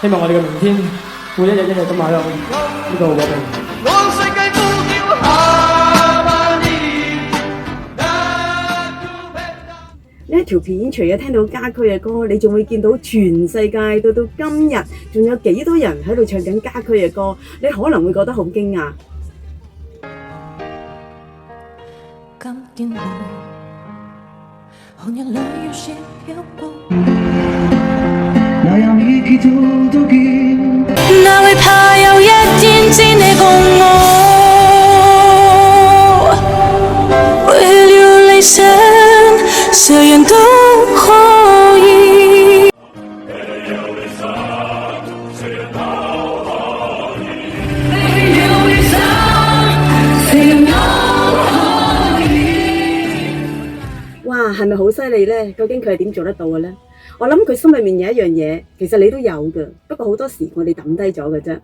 希望我哋嘅明天會一日一日咁邁向呢個和平。呢一條片除咗聽到家駒嘅歌，你仲會見到全世界到今日仲有幾多人喺度唱緊家駒嘅歌，你可能會覺得好驚訝。今天紅日裏有些漂泊，那樣意氣都見，哪會怕有一天只你共我，為了理想誰人都可以。哇，係咪好犀利呢？究竟佢係點做得到嘅呢？我諗佢心裏面有一樣嘢，其實你都有嘅，不過好多時我哋抌低咗嘅啫。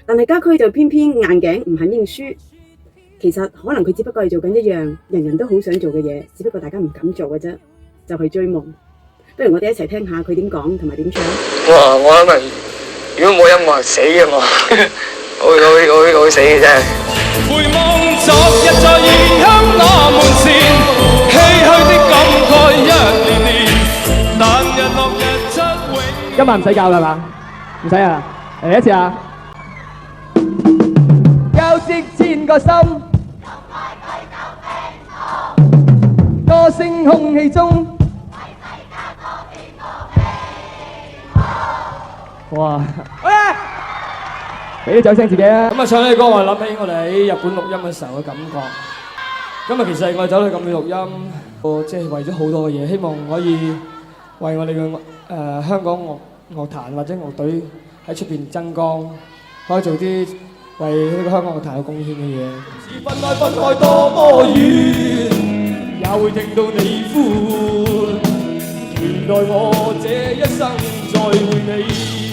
但係家駒就偏偏硬頸唔肯認輸。其實可能佢只不過係做緊一樣人人都好想做嘅嘢，只不過大家唔敢做嘅啫，就係追夢。不如我哋一齊聽下佢點講同埋點唱。哇！我諗係如果冇音樂係死嘅我，我會死嘅真係。回望昨日在異鄉那門前，唏噓的感慨一年年，但日落日出永。今晚唔使教啦嘛？唔使啊！嚟一次啊！交織千個心，歌聲空氣中。哇！俾啲掌聲自己啊！咁啊唱呢個歌，我諗起我哋喺日本錄音嘅時候嘅感覺。今日其實我哋走去咁去錄音，即係為咗好多嘅嘢，希望可以為我哋嘅香港樂壇或者樂隊喺出邊增光，可以做啲為呢個香港樂壇有貢獻嘅嘢。分開分開多麼遠，也會聽到你呼喚。原來我這一生再會你。